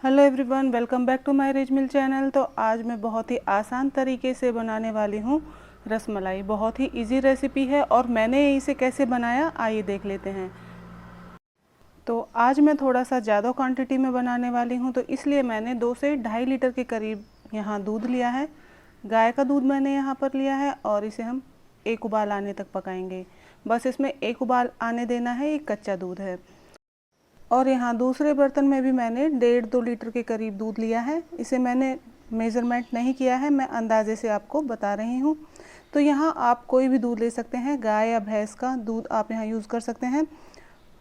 Hello everyone, welcome back to my rich mill channel. तो आज मैं बहुत ही आसान तरीके से बनाने वाली हूँ रसमलाई। बहुत ही इजी रेसिपी है और मैंने इसे कैसे बनाया आइए देख लेते हैं। तो आज मैं थोड़ा सा ज़्यादा क्वांटिटी में बनाने वाली हूँ, तो इसलिए मैंने 2 से ढाई लीटर के करीब यहाँ दूध लिया है। गाय का दूध मैंने यहाँ पर लिया है और इसे हम एक उबाल आने तक पकाएंगे। बस इसमें एक उबाल आने देना है, ये कच्चा दूध है। और यहाँ दूसरे बर्तन में भी मैंने 1.5-2 लीटर के करीब दूध लिया है। इसे मैंने मेज़रमेंट नहीं किया है, मैं अंदाज़े से आपको बता रही हूँ। तो यहाँ आप कोई भी दूध ले सकते हैं, गाय या भैंस का दूध आप यहाँ यूज़ कर सकते हैं।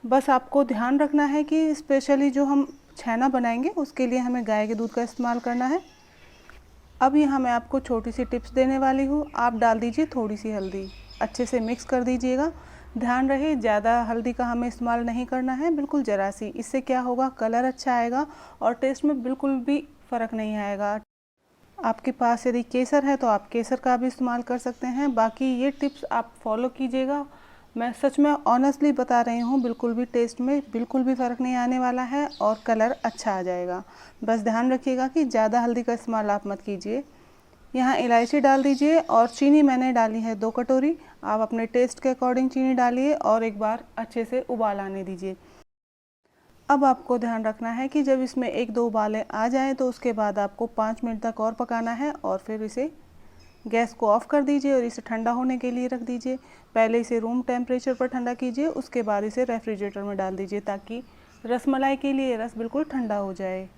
बस आपको ध्यान रखना है कि स्पेशली जो हम छेना बनाएंगे उसके लिए हमें गाय के दूध का इस्तेमाल करना है। अब यहाँ मैं आपको छोटी सी टिप्स देने वाली हूँ। आप डाल दीजिए थोड़ी सी हल्दी, अच्छे से मिक्स कर दीजिएगा। ध्यान रहे ज़्यादा हल्दी का हमें इस्तेमाल नहीं करना है, बिल्कुल ज़रा सी। इससे क्या होगा, कलर अच्छा आएगा और टेस्ट में बिल्कुल भी फ़र्क नहीं आएगा। आपके पास यदि केसर है तो आप केसर का भी इस्तेमाल कर सकते हैं। बाकी ये टिप्स आप फॉलो कीजिएगा। मैं सच में ऑनेस्टली बता रही हूँ, बिल्कुल भी टेस्ट में बिल्कुल भी फ़र्क नहीं आने वाला है और कलर अच्छा आ जाएगा। बस ध्यान रखिएगा कि ज़्यादा हल्दी का इस्तेमाल आप मत कीजिए। यहाँ इलायची डाल दीजिए और चीनी मैंने डाली है 2 कटोरी। आप अपने टेस्ट के अकॉर्डिंग चीनी डालिए और एक बार अच्छे से उबाल आने दीजिए। अब आपको ध्यान रखना है कि जब इसमें 1-2 उबाले आ जाएं तो उसके बाद आपको 5 मिनट तक और पकाना है और फिर इसे गैस को ऑफ़ कर दीजिए और इसे ठंडा होने के लिए रख दीजिए। पहले इसे रूम टेम्परेचर पर ठंडा कीजिए, उसके बाद इसे रेफ्रिजरेटर में डाल दीजिए ताकि रसमलाई के लिए रस बिल्कुल ठंडा हो जाए।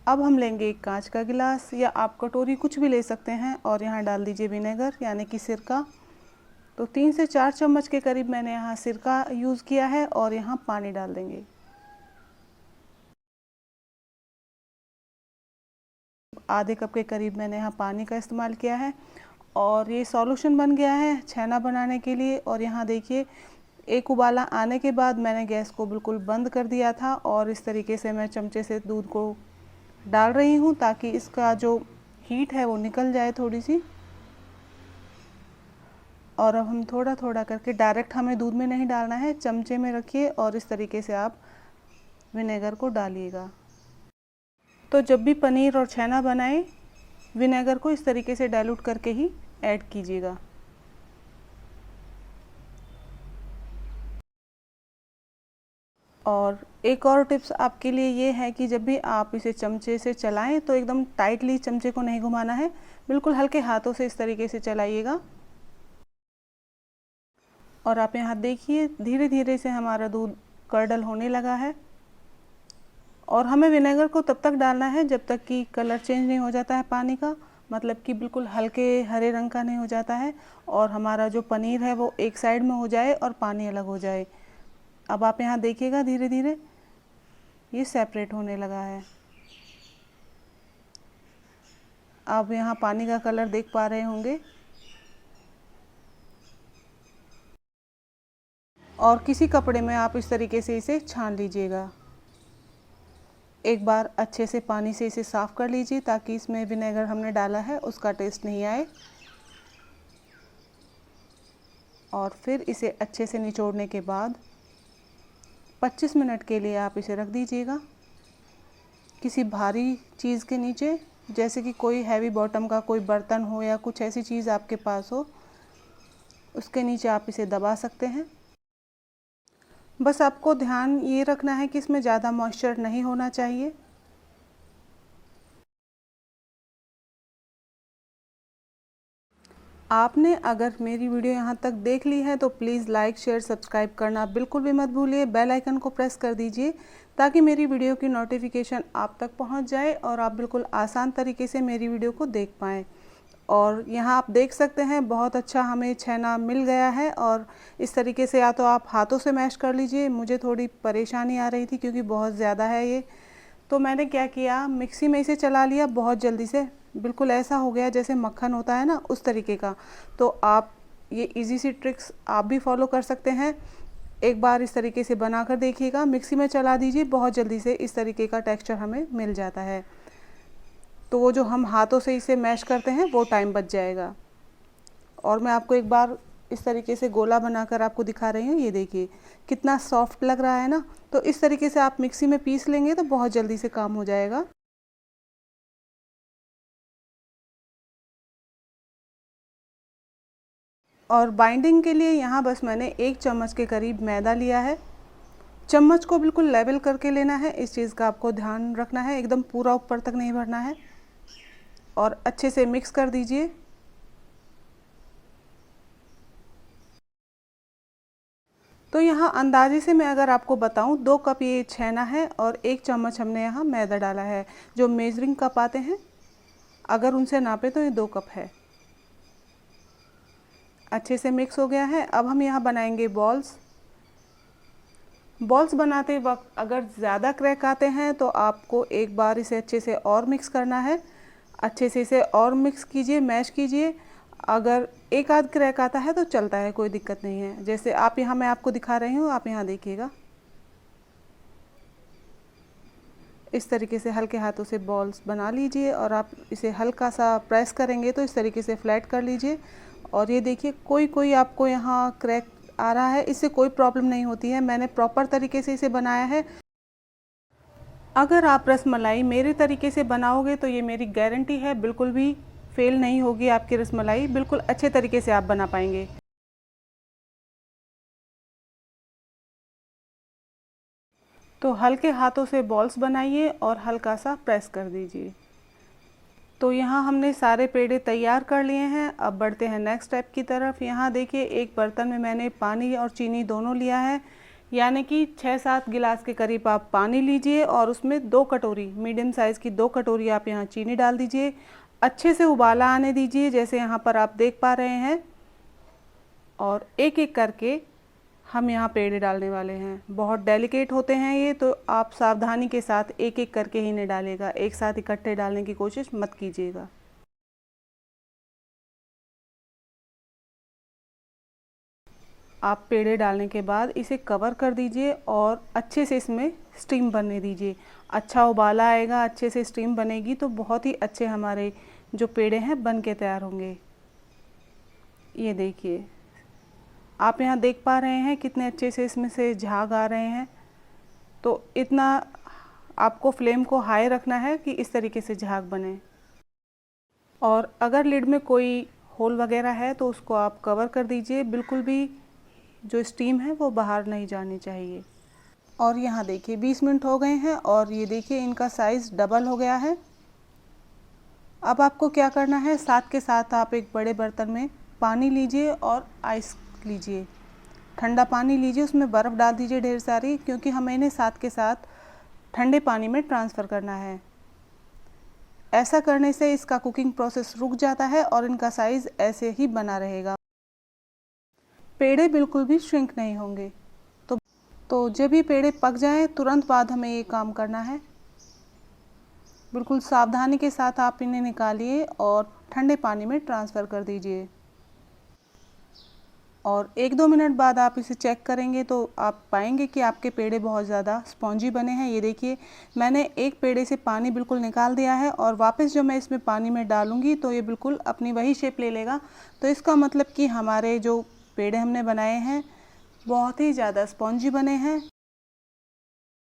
अब हम लेंगे एक कांच का गिलास या आप कटोरी कुछ भी ले सकते हैं और यहाँ डाल दीजिए विनेगर यानी कि सिरका। तो 3 से 4 चम्मच के करीब मैंने यहाँ सिरका यूज़ किया है और यहाँ पानी डाल देंगे। आधे कप के करीब मैंने यहाँ पानी का इस्तेमाल किया है और ये सॉल्यूशन बन गया है छेना बनाने के लिए। और यहाँ देखिए, एक उबाला आने के बाद मैंने गैस को बिल्कुल बंद कर दिया था और इस तरीके से मैं चमचे से दूध को डाल रही हूँ ताकि इसका जो हीट है वो निकल जाए थोड़ी सी। और अब हम थोड़ा थोड़ा करके, डायरेक्ट हमें दूध में नहीं डालना है, चमचे में रखिए और इस तरीके से आप विनेगर को डालिएगा। तो जब भी पनीर और छेना बनाएं, विनेगर को इस तरीके से डाइल्यूट करके ही ऐड कीजिएगा। और एक और टिप्स आपके लिए ये है कि जब भी आप इसे चमचे से चलाएं तो एकदम टाइटली चमचे को नहीं घुमाना है, बिल्कुल हल्के हाथों से इस तरीके से चलाइएगा। और आप यहाँ देखिए, धीरे धीरे से हमारा दूध कर्डल होने लगा है। और हमें विनेगर को तब तक डालना है जब तक कि कलर चेंज नहीं हो जाता है पानी का, मतलब कि बिल्कुल हल्के हरे रंग का नहीं हो जाता है और हमारा जो पनीर है वो एक साइड में हो जाए और पानी अलग हो जाए। अब आप यहाँ देखिएगा, धीरे धीरे ये सेपरेट होने लगा है। आप यहाँ पानी का कलर देख पा रहे होंगे। और किसी कपड़े में आप इस तरीके से इसे छान लीजिएगा। एक बार अच्छे से पानी से इसे साफ़ कर लीजिए ताकि इसमें विनेगर हमने डाला है उसका टेस्ट नहीं आए। और फिर इसे अच्छे से निचोड़ने के बाद 25 मिनट के लिए आप इसे रख दीजिएगा किसी भारी चीज़ के नीचे, जैसे कि कोई हैवी बॉटम का कोई बर्तन हो या कुछ ऐसी चीज़ आपके पास हो, उसके नीचे आप इसे दबा सकते हैं। बस आपको ध्यान ये रखना है कि इसमें ज़्यादा मॉइस्चर नहीं होना चाहिए। आपने अगर मेरी वीडियो यहाँ तक देख ली है तो प्लीज़ लाइक शेयर सब्सक्राइब करना बिल्कुल भी मत भूलिए। बेल आइकन को प्रेस कर दीजिए ताकि मेरी वीडियो की नोटिफिकेशन आप तक पहुँच जाए और आप बिल्कुल आसान तरीके से मेरी वीडियो को देख पाएँ। और यहाँ आप देख सकते हैं बहुत अच्छा हमें छेना मिल गया है। और इस तरीके से या तो आप हाथों से मैश कर लीजिए, मुझे थोड़ी परेशानी आ रही थी क्योंकि बहुत ज़्यादा है ये, तो मैंने क्या किया, मिक्सी में इसे चला लिया बहुत जल्दी से। बिल्कुल ऐसा हो गया जैसे मक्खन होता है ना, उस तरीके का। तो आप ये इजी सी ट्रिक्स आप भी फॉलो कर सकते हैं। एक बार इस तरीके से बना कर देखिएगा, मिक्सी में चला दीजिए, बहुत जल्दी से इस तरीके का टेक्सचर हमें मिल जाता है। तो वो जो हम हाथों से इसे मैश करते हैं वो टाइम बच जाएगा। और मैं आपको एक बार इस तरीके से गोला बनाकर आपको दिखा रही हूँ। ये देखिए कितना सॉफ्ट लग रहा है ना। तो इस तरीके से आप मिक्सी में पीस लेंगे तो बहुत जल्दी से काम हो जाएगा। और बाइंडिंग के लिए यहाँ बस मैंने 1 चम्मच के करीब मैदा लिया है। चम्मच को बिल्कुल लेवल करके लेना है, इस चीज़ का आपको ध्यान रखना है, एकदम पूरा ऊपर तक नहीं भरना है। और अच्छे से मिक्स कर दीजिए। तो यहाँ अंदाजे से मैं अगर आपको बताऊँ 2 कप ये छेना है और 1 चम्मच हमने यहाँ मैदा डाला है। जो मेजरिंग कप आते हैं अगर उनसे नापे तो ये 2 कप है। अच्छे से मिक्स हो गया है। अब हम यहाँ बनाएंगे बॉल्स। बॉल्स बनाते वक्त अगर ज़्यादा क्रैक आते हैं तो आपको एक बार इसे अच्छे से और मिक्स करना है। अच्छे से इसे और मिक्स कीजिए, मैश कीजिए। अगर एक आध क्रैक आता है तो चलता है, कोई दिक्कत नहीं है। जैसे आप यहाँ मैं आपको दिखा रही हूँ, आप यहाँ देखिएगा। इस तरीके से हल्के हाथों से बॉल्स बना लीजिए और आप इसे हल्का सा प्रेस करेंगे तो इस तरीके से फ्लैट कर लीजिए। और ये देखिए कोई कोई आपको यहाँ क्रैक आ रहा है, इससे कोई प्रॉब्लम नहीं होती है। मैंने प्रॉपर तरीके से इसे बनाया है। अगर आप रसमलाई मेरे तरीके से बनाओगे तो ये मेरी गारंटी है बिल्कुल भी फेल नहीं होगी आपकी रसमलाई, बिल्कुल अच्छे तरीके से आप बना पाएंगे। तो हल्के हाथों से बॉल्स बनाइए और हल्का सा प्रेस कर दीजिए। तो यहाँ हमने सारे पेड़े तैयार कर लिए हैं। अब बढ़ते हैं नेक्स्ट स्टेप की तरफ। यहाँ देखिए एक बर्तन में मैंने पानी और चीनी दोनों लिया है, यानी कि 6-7 गिलास के करीब आप पानी लीजिए और उसमें 2 कटोरी मीडियम साइज़ की 2 कटोरी आप यहाँ चीनी डाल दीजिए। अच्छे से उबाला आने दीजिए, जैसे यहाँ पर आप देख पा रहे हैं। और एक एक करके हम यहाँ पेड़े डालने वाले हैं। बहुत डेलिकेट होते हैं ये, तो आप सावधानी के साथ एक एक करके ही नहीं डालेगा, एक साथ इकट्ठे डालने की कोशिश मत कीजिएगा। आप पेड़े डालने के बाद इसे कवर कर दीजिए और अच्छे से इसमें स्टीम बनने दीजिए। अच्छा उबाला आएगा, अच्छे से स्टीम बनेगी तो बहुत ही अच्छे हमारे जो पेड़े हैं बन के तैयार होंगे। ये देखिए आप यहाँ देख पा रहे हैं कितने अच्छे से इसमें से झाग आ रहे हैं। तो इतना आपको फ्लेम को हाई रखना है कि इस तरीके से झाग बने। और अगर लिड में कोई होल वगैरह है तो उसको आप कवर कर दीजिए, बिल्कुल भी जो स्टीम है वो बाहर नहीं जानी चाहिए। और यहाँ देखिए 20 मिनट हो गए हैं और ये देखिए इनका साइज़ डबल हो गया है। अब आपको क्या करना है, साथ के साथ आप एक बड़े बर्तन में पानी लीजिए और आइस लीजिए, ठंडा पानी लीजिए, उसमें बर्फ़ डाल दीजिए ढेर सारी, क्योंकि हमें इन्हें साथ के साथ ठंडे पानी में ट्रांसफ़र करना है। ऐसा करने से इसका कुकिंग प्रोसेस रुक जाता है और इनका साइज़ ऐसे ही बना रहेगा, पेड़े बिल्कुल भी श्रिंक नहीं होंगे। तो जब भी पेड़े पक जाएं तुरंत बाद हमें ये काम करना है। बिल्कुल सावधानी के साथ आप इन्हें निकालिए और ठंडे पानी में ट्रांसफ़र कर दीजिए। और 1-2 मिनट बाद आप इसे चेक करेंगे तो आप पाएंगे कि आपके पेड़े बहुत ज़्यादा स्पॉन्जी बने हैं। ये देखिए मैंने एक पेड़े से पानी बिल्कुल निकाल दिया है और वापस जब मैं इसमें पानी में डालूंगी तो ये बिल्कुल अपनी वही शेप ले लेगा। तो इसका मतलब कि हमारे जो पेड़े हमने बनाए हैं बहुत ही ज़्यादा स्पॉन्जी बने हैं।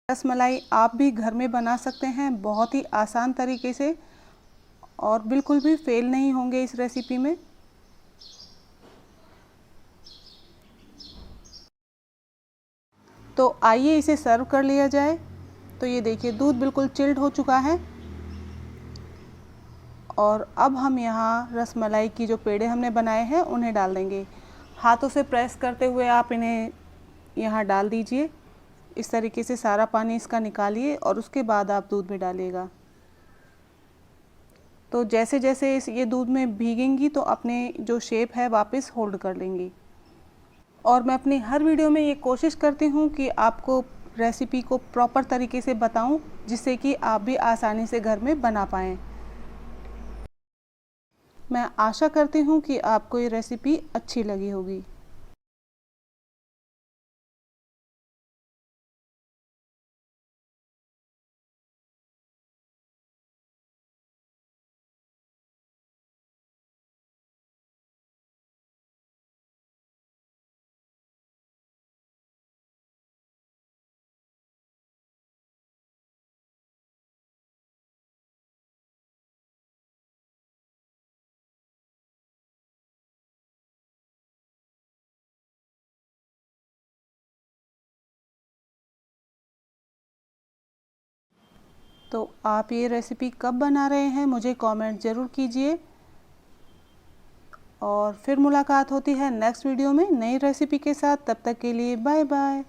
रसमलाई आप भी घर में बना सकते हैं बहुत ही आसान तरीके से और बिल्कुल भी फेल नहीं होंगे इस रेसिपी में। तो आइए इसे सर्व कर लिया जाए। तो ये देखिए दूध बिल्कुल चिल्ड हो चुका है और अब हम यहाँ रसमलाई की जो पेड़े हमने बनाए हैं उन्हें डाल देंगे। हाथों से प्रेस करते हुए आप इन्हें यहाँ डाल दीजिए। इस तरीके से सारा पानी इसका निकालिए और उसके बाद आप दूध में डालिएगा। तो जैसे जैसे ये दूध में भीगेंगी तो अपने जो शेप है वापस होल्ड कर लेंगी। और मैं अपनी हर वीडियो में ये कोशिश करती हूँ कि आपको रेसिपी को प्रॉपर तरीके से बताऊँ, जिससे कि आप भी आसानी से घर में बना पाएँ। मैं आशा करती हूँ कि आपको ये रेसिपी अच्छी लगी होगी। तो आप ये रेसिपी कब बना रहे हैं मुझे कमेंट ज़रूर कीजिए। और फिर मुलाकात होती है नेक्स्ट वीडियो में नई रेसिपी के साथ। तब तक के लिए बाय बाय।